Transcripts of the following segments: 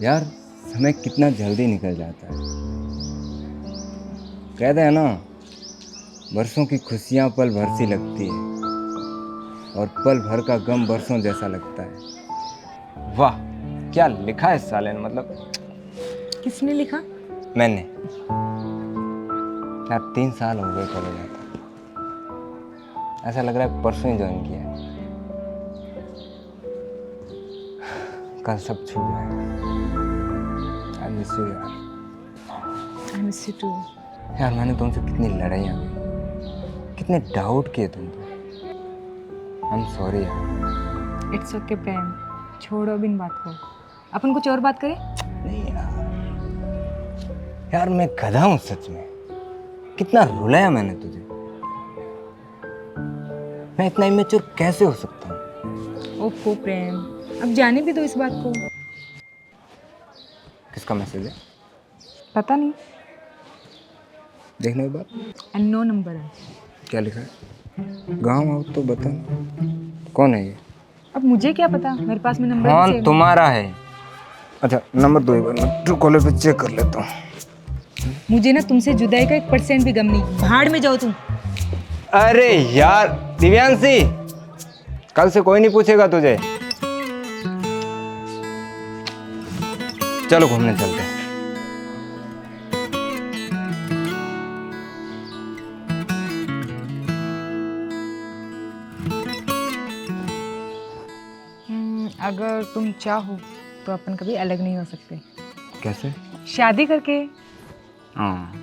यार समय कितना जल्दी निकल जाता है। कहते हैं ना, बरसों की खुशियाँ पल भर सी लगती है और पल भर का गम बरसों जैसा लगता है। वाह, क्या लिखा है इस साले ने। मतलब किसने लिखा? मैंने यार 3 साल हो गए कॉलेज आता। ऐसा लग रहा है परसों ही ज्वाइन किया है। कल सब छूट जाएगा। आई मिस यू यार। I miss you too. यार मैंने तुमसे कितनी लड़ाइयाँ की, कितने डाउट किए तुम पे। आई एम सॉरी यार। इट्स ओके प्रेम, छोड़ो अब इन बात को। अपन कुछ और बात करें? नहीं यार, यार मैं गधा हूँ सच में। कितना रुलाया मैंने तुझे। मैं इतना इमेच्योर कैसे हो सकता हूँ। ओफो प्रेम, अब जाने भी दो इस बात को। किसका मैसेज है? पता नहीं, देखने के बाद अननोन नंबर है। क्या लिखा है? गाँव आओ तो बता। कौन है ये? अब मुझे क्या पता, मेरे पास में नंबर भी हाँ सेव है। तुम्हारा है। अच्छा नंबर दो, एक बार मैं ट्रू कॉलर पे चेक कर लेता हूँ। मुझे ना तुमसे जुदाई का 1% भी गम नहीं। भाड़ में जाओ तुम। अरे यार दिव्यांशी, कल से कोई नहीं पूछेगा तुझे। चलो घूमने चलते हैं। अगर तुम चाहो तो अपन कभी अलग नहीं हो सकते। कैसे? शादी करके। हाँ,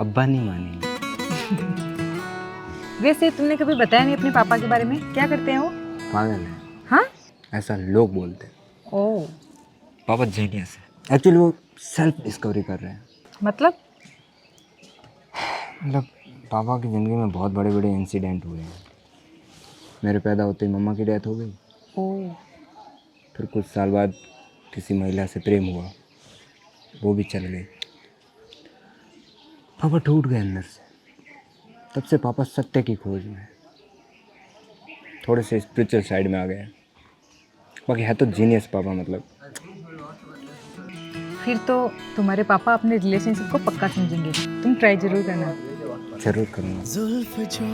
अब्बा नहीं मानेंगे। वैसे तुमने कभी बताया नहीं अपने पापा के बारे में, क्या करते हैं वो? पागल है, हाँ? ऐसा लोग बोलते हैं। ओह, पापा जीनियस है। एक्चुअली वो सेल्फ डिस्कवरी कर रहे हैं। मतलब? मतलब पापा की ज़िंदगी में बहुत बड़े बड़े इंसिडेंट हुए हैं। मेरे पैदा होते ही मम्मा की डेथ हो गई। ओह, फिर कुछ साल बाद किसी महिला से प्रेम हुआ, वो भी चल गई। पापा टूट गए अंदर से। तब से पापा सत्य की खोज में, थोड़े से स्पिरिचुअल साइड में आ गए। बाकी है तो जीनियस पापा। मतलब फिर तो तुम्हारे पापा अपने रिलेशनशिप को पक्का समझेंगे। तुम ट्राई जरूर करना। जरूर करूँगा। जुल्फ जो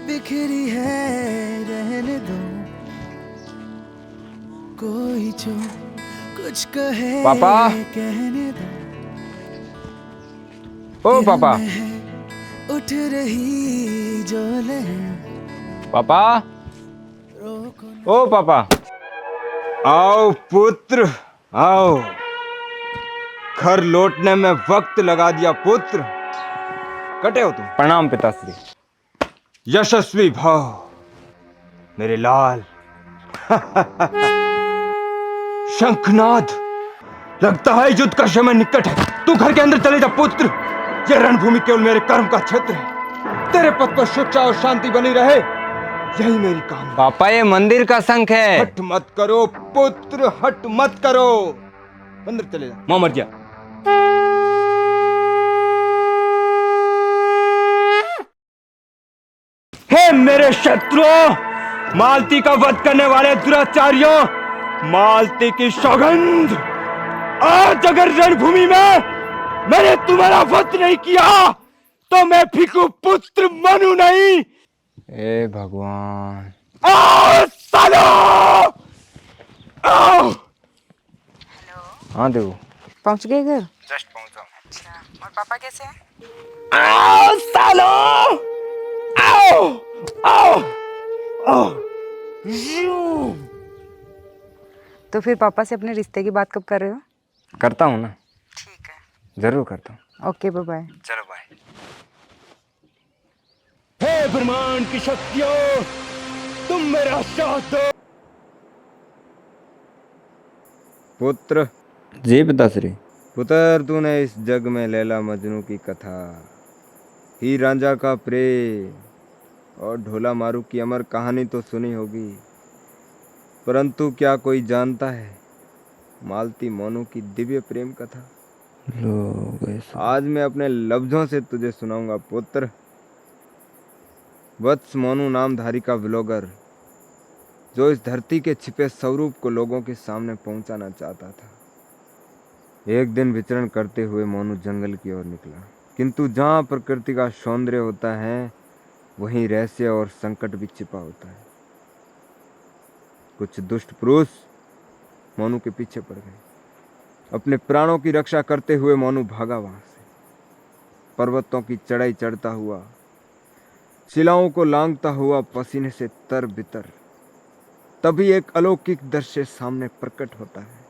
बिखरी है रहने दो, कोई जो कुछ कहे पापा, कहने दो। ओ दिल पापा, में है उठ रही जो लहर, पापा, रोको न। ओ पापा, आओ पुत्र आओ। घर लौटने में वक्त लगा दिया पुत्र। कटे हो तुम? प्रणाम पिताश्री। यशस्वी भव मेरे लाल। शंखनाद, लगता है युद्ध का समय निकट है। तू घर के अंदर चले जा पुत्र। यह रणभूमि केवल मेरे कर्म का क्षेत्र है। तेरे पद पर शिक्षा और शांति बनी रहे, यही मेरी कामना। पापा ये मंदिर का शंख है। हट मत करो पुत्र, हट मत करो। अंदर चले जा, मां मर गया। हे मेरे शत्रुओं, मालती का वध करने वाले दुराचारियों, मालती की सौगंध, आज अगर रणभूमि में मैंने तुम्हारा वध नहीं किया तो मैं फिकू पुत्र मनू नहीं। ए भगवान, आओ सालो, आओ। हेलो, हाँ देव, पहुंच गए घर? जस्ट पहुंचा। अच्छा, और पापा कैसे हैं? आओ सालो, आओ आओ आओ। तो फिर पापा से अपने रिश्ते की बात कब कर रहे हो? करता हूँ ना, ठीक है। जरूर करता हूँ। Okay, bye bye. चलो बाय। हे ब्रह्मांड की शक्तियों, तुम मेरा साथ दो। पुत्र। जी पिताश्री। पुत्र, तूने इस जग में लैला मजनू की कथा, हीर रांझा का प्रेम और ढोला मारू की अमर कहानी तो सुनी होगी, परंतु क्या कोई जानता है मालती मोनू की दिव्य प्रेम कथा? आज मैं अपने लफ्जों से तुझे सुनाऊंगा पुत्र। वत्स मोनू नामधारी का व्लॉगर, जो इस धरती के छिपे स्वरूप को लोगों के सामने पहुंचाना चाहता था। एक दिन विचरण करते हुए मोनू जंगल की ओर निकला, किंतु जहाँ प्रकृति का सौंदर्य होता है वहीं रहस्य और संकट भी छिपा होता है। कुछ दुष्ट पुरुष मोनू के पीछे पड़ गए। अपने प्राणों की रक्षा करते हुए मोनू भागा वहां से, पर्वतों की चढ़ाई चढ़ता हुआ, शिलाओं को लांघता हुआ, पसीने से तर बितर। तभी एक अलौकिक दृश्य सामने प्रकट होता है।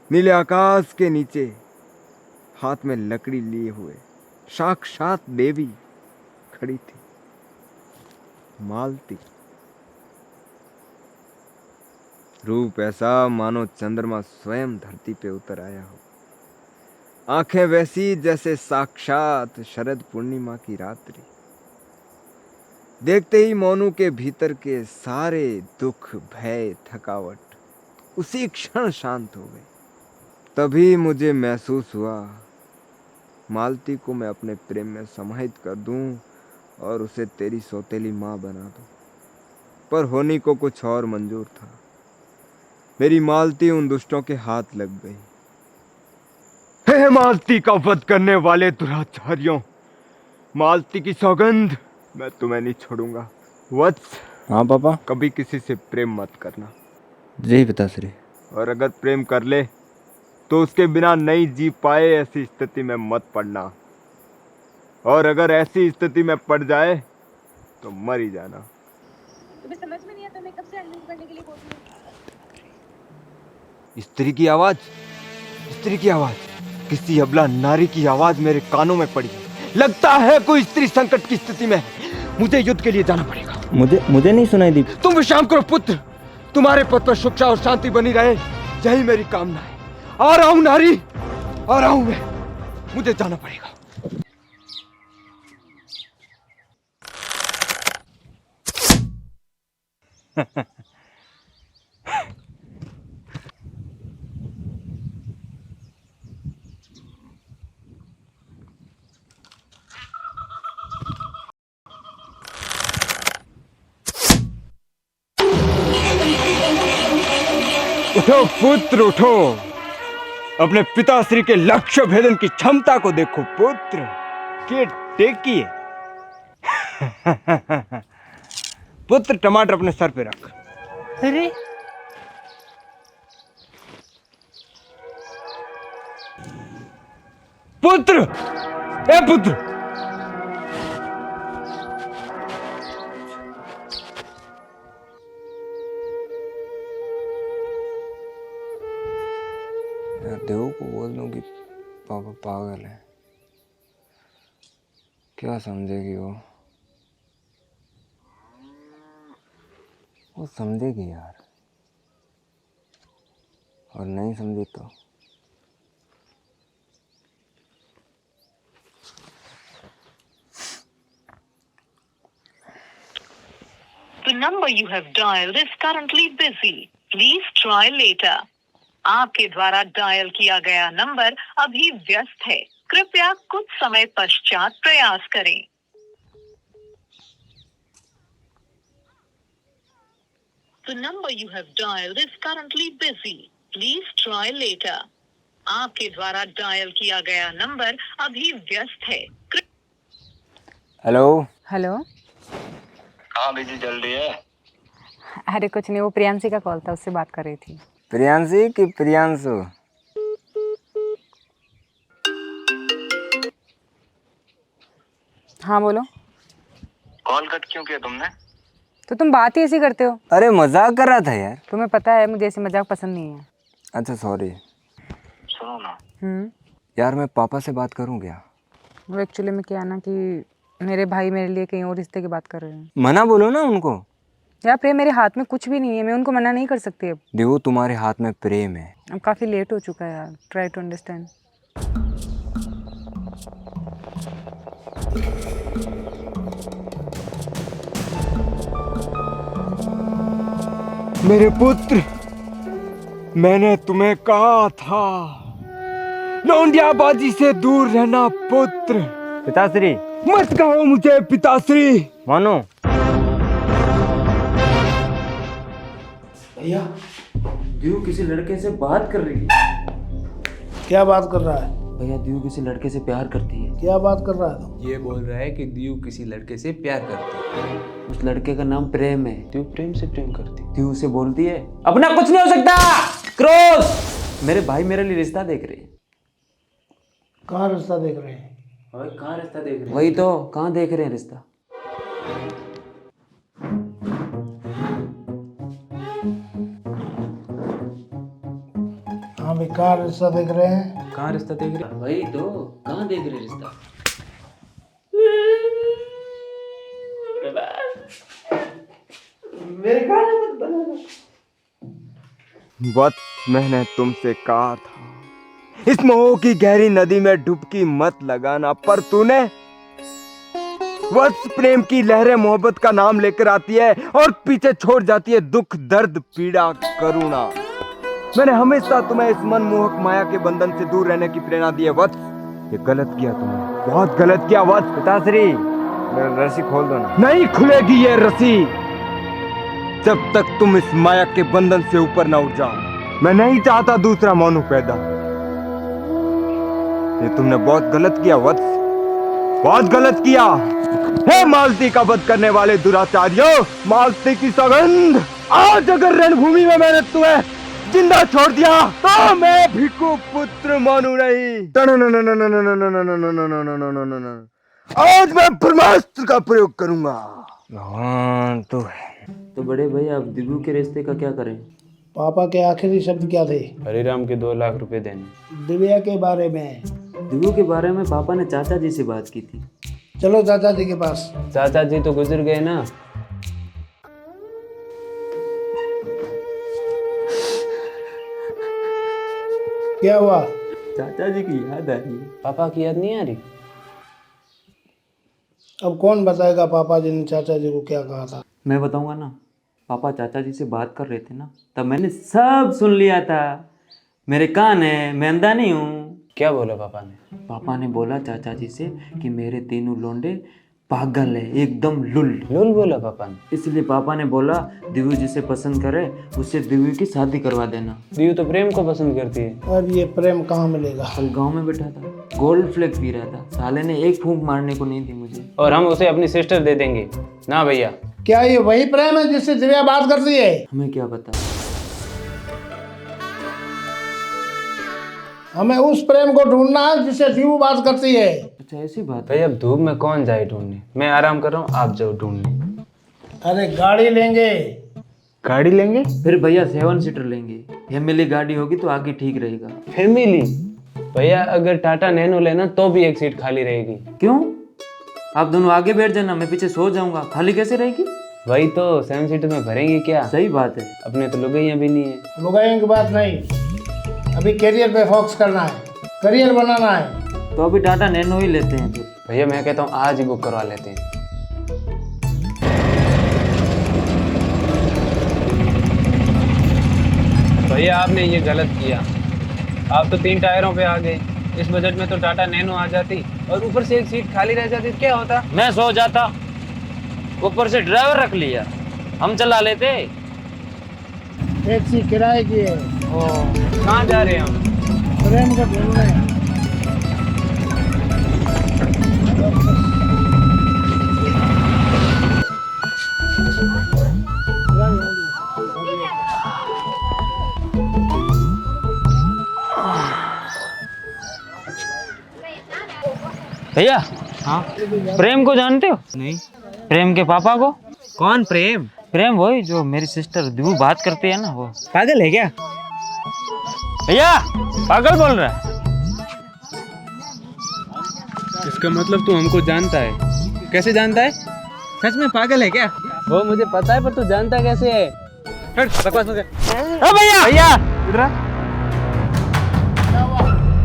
नीले आकाश के नीचे हाथ में लकड़ी लिए हुए साक्षात देवी खड़ी थी, मालती। रूप ऐसा मानो चंद्रमा स्वयं धरती पे उतर आया हो। आंखें वैसी जैसे साक्षात शरद पूर्णिमा की रात्रि। देखते ही मोनू के भीतर के सारे दुख, भय, थकावट उसी क्षण शांत हो गए। तभी मुझे महसूस हुआ मालती को मैं अपने प्रेम में समाहित कर दूं और उसे तेरी सौतेली माँ बना दूं। पर होनी को कुछ और मंजूर था। मेरी मालती उन दुष्टों के हाथ लग गई। हे मालती का वध करने वाले दुराचारियों, मालती की सौगंध, मैं तुम्हें नहीं छोड़ूंगा। वत्स, हाँ पापा। कभी किसी से प्रेम मत करना। जी पिताश्री। और अगर प्रेम कर ले तो उसके बिना नहीं जी पाए ऐसी स्थिति में मत पड़ना। और अगर ऐसी स्थिति में पड़ जाए तो मर ही जाना। तुम्हें समझ में नहीं आता मैं कब से अनम्यूट करने के लिए बोल रही हूँ। स्त्री की आवाज, स्त्री की आवाज, किसी अबला नारी की आवाज मेरे कानों में पड़ी। लगता है कोई स्त्री संकट की स्थिति में है। मुझे युद्ध के लिए जाना पड़ेगा। मुझे नहीं सुनाई दी। तुम विश्राम करो पुत्र, तुम्हारे पद पर सुख और शांति बनी रहे, यही मेरी कामना है। आ रहा हूं नारी, आ रहा हूं मैं, मुझे जाना पड़ेगा। उठो पुत्र उठो, अपने पिताश्री के लक्ष्य भेदन की क्षमता को देखो पुत्र, के टेकिए। पुत्र टमाटर अपने सर पे रख। अरे पुत्र, ए पुत्र, देव को बोल दूं कि पापा पागल है, क्या समझेगी वो समझेगी यार, और नहीं समझी तो The number you have dialed is currently busy. Please try later. आपके द्वारा डायल किया गया नंबर अभी व्यस्त है, कृपया कुछ समय पश्चात प्रयास करें। The number you have dialed is currently busy. Please try later. आपके द्वारा डायल किया गया नंबर अभी व्यस्त है। हेलो। हेलो। हाँ बिजी चल रही है। अरे कुछ नहीं, वो प्रियांशी का कॉल था, उससे बात कर रही थी। प्रियांशी कि प्रियांशु? हाँ बोलो। कॉल कट क्यों किया तुमने? तो तुम बात ही ऐसी करते हो। अरे मजाक कर रहा था यार। तुम्हें पता है मुझे ऐसे मजाक पसंद नहीं है। अच्छा सॉरी। सुनो ना यार मैं पापा से बात करूं क्या? वो एक्चुअली में क्या है ना कि मेरे भाई मेरे लिए कहीं और रिश्ते की बात कर रहे हैं। मना बोलो ना उनको। यार प्रेम मेरे हाथ में कुछ भी नहीं है, मैं उनको मना नहीं कर सकती। अब देखो तुम्हारे हाथ में प्रेम है। अब काफ़ी लेट हो चुका है यार, ट्राई टू अंडरस्टैंड। मेरे पुत्र, मैंने तुम्हें कहा था लौंडियाबाजी से दूर रहना पुत्र। पिताश्री मत कहो मुझे पिताश्री। मानो भैया दीव किसी लड़के से बात कर रही है। क्या बात कर रहा है? भैया दीव किसी लड़के से प्यार करती है। क्या बात कर रहा है तुम? ये बोल रहा है कि दीव किसी लड़के से प्यार करती है। उस लड़के का नाम प्रेम है। दीव प्रेम से प्रेम करती है। दीव से बोलती है अपना कुछ नहीं हो सकता, क्रोध। मेरे भाई मेरे लिए रिश्ता देख रहे हैं। कहाँ रिश्ता देख रहे हैं? भाई कहाँ रिश्ता देख रहे हैं? वही तो, कहाँ देख रहे हैं रिश्ता? हाँ भाई, कहाँ रिश्ता देख रहे हैं? कहाँ रिश्ता देख रहे हैं? वही तो, कहाँ देख रहे हैं रिश्ता? वत्स मैंने तुमसे कहा था इस मोह की गहरी नदी में डुबकी मत लगाना, पर तूने वत्स प्रेम की लहरें मोहब्बत का नाम लेकर आती है और पीछे छोड़ जाती है दुख, दर्द, पीड़ा, करुणा। मैंने हमेशा तुम्हें इस मनमोहक माया के बंधन से दूर रहने की प्रेरणा दी है वत्स। ये गलत किया तुमने, बहुत गलत किया वत्स। पिताश्री, मेरा रस्सी खोल दो ना। नहीं खुलेगी ये रस्सी जब तक तुम इस माया के बंधन से ऊपर ना उठ जाओ। मैं नहीं चाहता दूसरा मोनू पैदा। ये तुमने बहुत गलत किया वत्स, बहुत गलत किया। हे मालती का वध करने वाले दुराचार्यों, मालती की सौगंध, आज अगर रणभूमि में मैंने तुम्हें जिंदा छोड़ दिया तो मैं भिक्षु पुत्र मानू नहीं। आज मैं ब्रह्मास्त्र का प्रयोग करूंगा। भगवान तो है। तो बड़े भैया अब दिव्यू के रिश्ते का क्या करें? पापा के आखिरी शब्द क्या थे? हरिराम के 2 लाख रुपए देने। दिव्या के बारे में? दिव्यू के बारे में पापा ने चाचा जी से बात की थी। चलो चाचा जी के पास। चाचा जी तो गुजर गए ना। क्या हुआ? चाचा जी की याद आ रही है। पापा की याद नहीं आ रही? अब कौन बताएगा पापा जी ने चाचा जी को क्या कहा था? मैं बताऊंगा ना। पापा चाचा जी से बात कर रहे थे ना, तब मैंने सब सुन लिया था। मेरे कान है, मैं अंधा नहीं हूँ। क्या बोला पापा ने? पापा ने बोला चाचा जी से कि मेरे तीनों लोंडे पागल है, एकदम लुल। लुल बोला पापा ने? इसलिए पापा ने बोला दिव्यू जिसे पसंद करे उससे दिव्यू की शादी करवा देना। दीव तो प्रेम को पसंद करती है। और ये प्रेम कहाँ मिलेगा? कल गांव में बैठा था, गोल्ड फ्लेक पी रहा था। साले ने एक फूंक मारने को नहीं दी मुझे। और हम उसे अपनी सिस्टर दे देंगे ना भैया। क्या ये वही प्रेम है जिससे दिव्या बात करती है? हमें क्या पता। हमें उस प्रेम को ढूंढना है जिससे दिव्या बात करती है। अच्छा ऐसी बात है। भाई अब धूप में कौन जाए ढूंढने? मैं आराम कर रहा हूँ, आप जाओ ढूंढने। अरे गाड़ी लेंगे। गाड़ी लेंगे? फिर भैया 7 सीटर लेंगे। फैमिली गाड़ी होगी तो आगे ठीक रहेगा। फैमिली? भैया अगर टाटा नैनो लेना तो भी 1 सीट खाली रहेगी। क्यों? आप दोनों आगे बैठ जाना, मैं पीछे सो जाऊंगा। खाली कैसे रहेगी? वही तो, 7 सीटर में भरेंगे क्या? सही बात है। अपने तो लुगाइयाँ भी नहीं है। लुगाइयों की बात नहीं, अभी करियर पे फोकस करना है, करियर बनाना है। तो अभी टाटा नैनो ही लेते हैं फिर। भैया मैं कहता हूँ आज ही बुक करवा लेते हैं। भैया आपने ये गलत किया। आप तो 3 टायरों पे आ गए। इस बजट में तो टाटा नैनो आ जाती और ऊपर से 1 सीट खाली रह जाती, क्या होता? मैं सो जाता, ऊपर से ड्राइवर रख लिया, हम चला लेते। टैक्सी किराए की है। कहाँ जा रहे हैं हम? प्रेम को ढूंढने। भैया हाँ, प्रेम को जानते हो? नहीं। प्रेम के पापा को? कौन प्रेम? प्रेम वही जो मेरी सिस्टर दिव्यू बात करती है ना, वो। पागल है क्या? भैया पागल बोल रहा है। इसका मतलब तू हमको जानता है। कैसे जानता है? सच में पागल है क्या? वो मुझे पता है, पर तू जानता कैसे है? बकवास मत कर। भैया भैया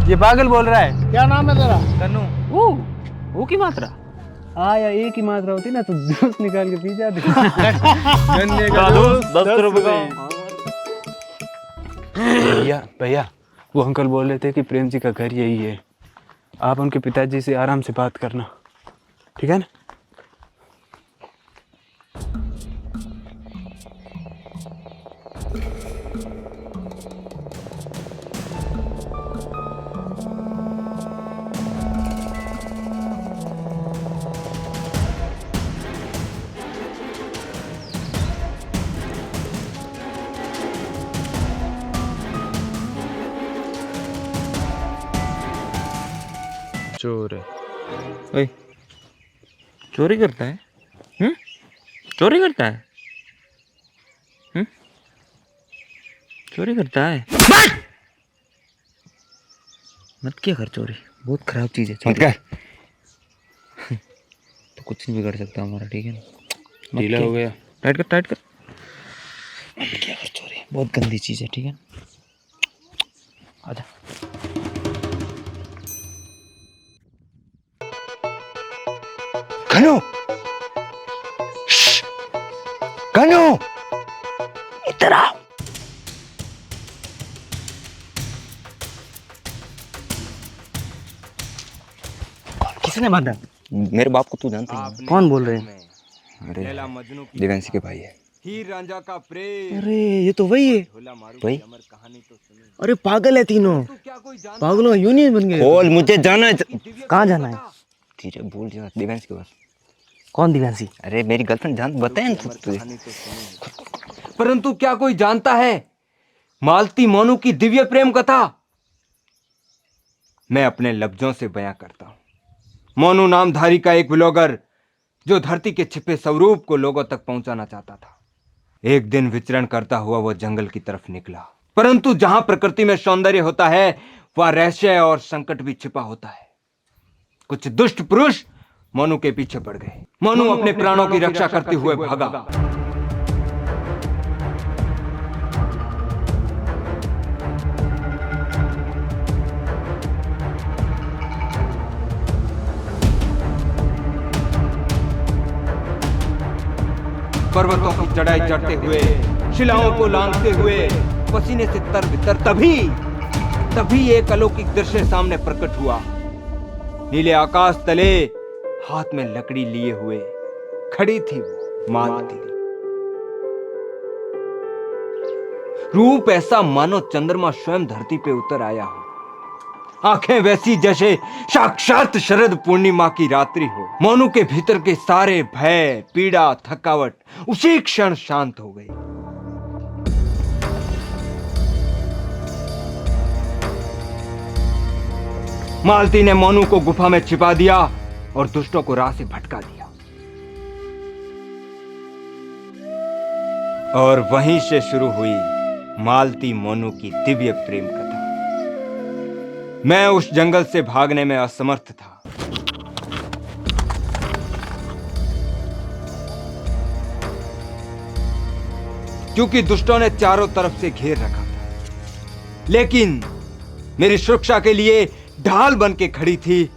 ये पागल बोल रहा है। क्या नाम है तेरा? तनु। वो की मात्रा। हाँ या एक ही मात्रा होती ना तो जूस निकाल के पी जाते। 10 रुपए का। भैया भैया वो अंकल बोल रहे थे कि प्रेम जी का घर यही है। आप उनके पिताजी से आराम से बात करना, ठीक है ना? चोर है। ओए, चोरी करता है? चोरी करता है? चोरी करता है? मत किया कर चोरी, बहुत खराब चीज है। मत कर। तो कुछ नहीं बिगड़ सकता हमारा, ठीक है ना? ढीला हो गया। टाइट कर, टाइट कर। मत किया कर चोरी, बहुत गंदी चीज है, ठीक है? आजा। कनु, कनु, इधर आ। किसने बांधा? मेरे बाप को तू जानता है? कौन बोल रहे हैं? अरे दिव्यांशी के भाई है। हीर रांझा का प्रेम। अरे ये तो वही है। वही? अरे पागल है तीनों, पागलों का यूनियन बन गए। बोल, मुझे जाना है। कहाँ जाना है? धीरे बोल जा, दिव्यांशी के पास। कौन दिव्यांशी? अरे मेरी गर्लफ्रेंड जान, बताया ना तुझे। परंतु क्या कोई जानता है मालती मोनू की दिव्य प्रेम कथा? मैं अपने लफ्जों से बयां करता हूं। मोनू नामधारी का एक ब्लॉगर जो धरती के छिपे स्वरूप को लोगों तक पहुंचाना चाहता था, एक दिन विचरण करता हुआ वो जंगल की तरफ निकला। परंतु जहां प्रकृति में सौंदर्य होता है वहां रहस्य और संकट भी छिपा होता है। कुछ दुष्ट पुरुष मोनू के पीछे पड़ गए। मोनू अपने प्राणों की रक्षा करते हुए भागा। पर्वतों की चढ़ाई चढ़ते हुए, शिलाओं को लांघते हुए, पसीने से तर-बितर, तभी एक अलौकिक दृश्य सामने प्रकट हुआ। नीले आकाश तले हाथ में लकड़ी लिए हुए खड़ी थी वो मालती। रूप ऐसा मानो चंद्रमा स्वयं धरती पे उतर आया हो। आंखें वैसी जैसे साक्षात शरद पूर्णिमा की रात्रि हो। मोनू के भीतर के सारे भय, पीड़ा, थकावट उसी क्षण शांत हो गई। मालती ने मोनू को गुफा में छिपा दिया और दुष्टों को राह से भटका दिया। और वहीं से शुरू हुई मालती मोनू की दिव्य प्रेम कथा। मैं उस जंगल से भागने में असमर्थ था। क्योंकि दुष्टों ने चारों तरफ से घेर रखा था। लेकिन मेरी सुरक्षा के लिए ढाल बन के खड़ी थी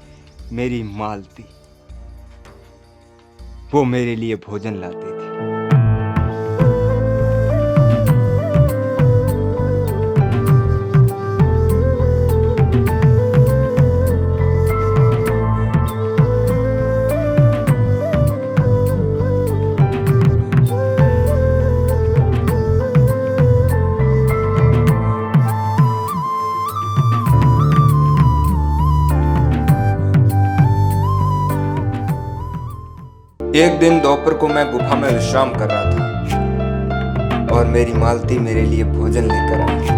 मेरी मालती। वो मेरे लिए भोजन लाते थे। एक दिन दोपहर को मैं गुफा में विश्राम कर रहा था और मेरी मालती मेरे लिए भोजन लेकर आई।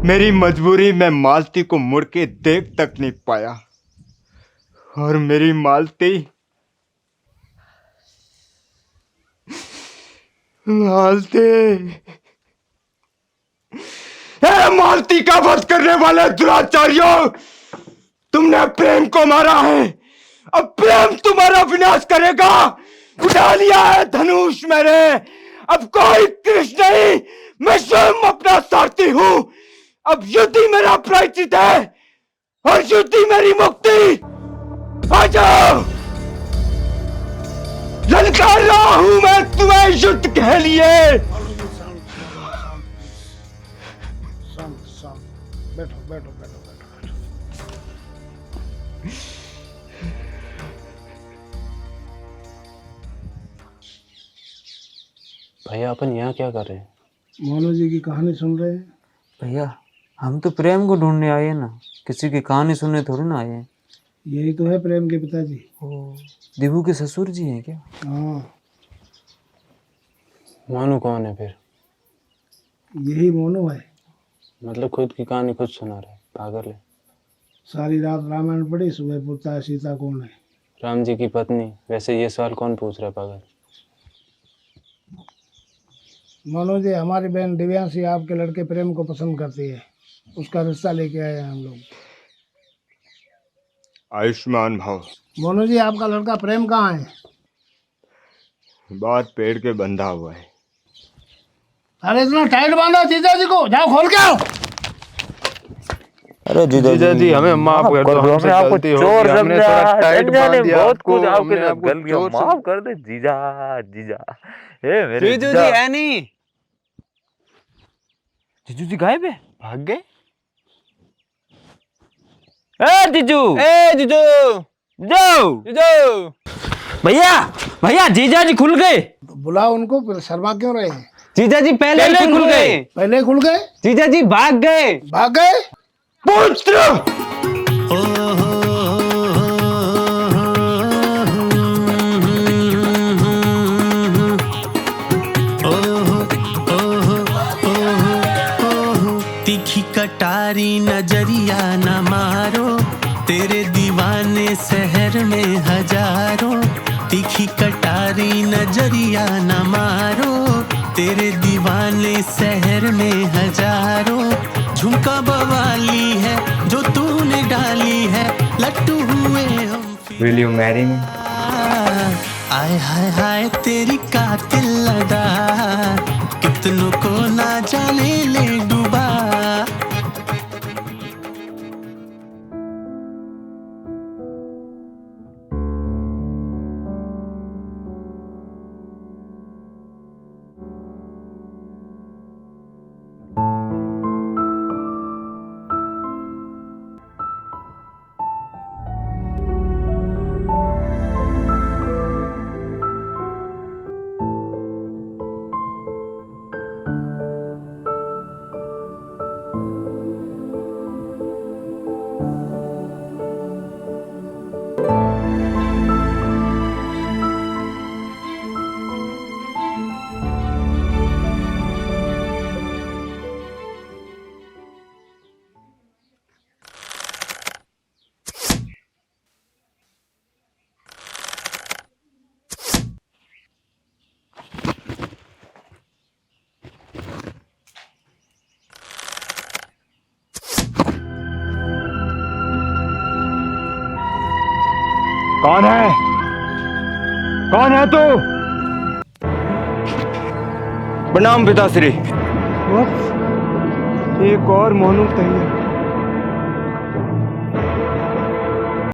मेरी मजबूरी में मालती को मुड़ के देख तक नहीं पाया और मेरी मालती मालती का वध करने वाले दुराचारियों, तुमने प्रेम को मारा है। अब प्रेम तुम्हारा विनाश करेगा। उठा लिया है धनुष मैंने। अब कोई कृष्ण नहीं, मैं स्वयं अपना सारथी हूं। अब युद्ध ही मेरा प्रायश्चित है। और शुद्धि मेरी मुक्ति। आ जाओ, ललकार रहा हूं मैं तुम्हें शुद्ध के लिए। शांत शांत, बैठो बैठो बैठो बैठो। भैया अपन यहाँ क्या कर रहे हैं? मोनू जी की कहानी सुन रहे हैं। भैया हम तो प्रेम को ढूंढने आए हैं ना, किसी की कहानी सुनने थोड़ी ना आए हैं। यही तो है प्रेम के पिताजी। ओ, दिबू के ससुर जी हैं क्या? हाँ, मोनू कौन है फिर? यही मोनू है। मतलब खुद की कहानी खुद सुना रहे, पागल है। सारी रात रामायण पढ़ी, सुबह पूछता है सीता कौन है। राम जी की पत्नी। वैसे ये सवाल कौन पूछ रहा है, पागल? मोनू जी, हमारी बहन दिव्यांशी आपके लड़के प्रेम को पसंद करती है, उसका रिश्ता लेके आए हैं हम लोग। आयुष्मान भव। मोनू जी, आपका लड़का प्रेम कहाँ है? बात पेड़ के बंधा हुआ है। अरे इतना टाइट बांधा जीजा जी को, जाओ खोल के आओ। अरे जीजा जी हमें माफ कर दो, हमसे गलती हो गई, हमने थोड़ा टाइट बांध दिया आपको, हमने आपको चोर से- माफ कर दे जीजा। जीजा ए मेरे जीजू जी है नहीं। जीजू जी गायब है, भाग गए। ए जीजू, ए जीजू, जाओ जीजू। भैया। भैया जीजा जी खुल गए। बुलाओ उनको, फिर शर्मा क्यों रहे हैं? जीजा जी पहले ही खुल गए। पहले खुल गए, जीजा जी भाग गए। भाग गए। पुत्र तीखी कटारी नजरिया न मारो, तेरे दीवाने शहर में हजारों। तीखी कटारी नजरिया न मारो, तेरे दीवाने शहर में हजारों। झुमका बवाली है जो तूने डाली है, लट्टू हुए हम। Will you marry me? आय हाय हाय तेरी कातिल लदा, कितनों को ना जाने ले डूबा। कौन है? कौन है तू? प्रणाम पिताश्री। एक और मोनू तैयार।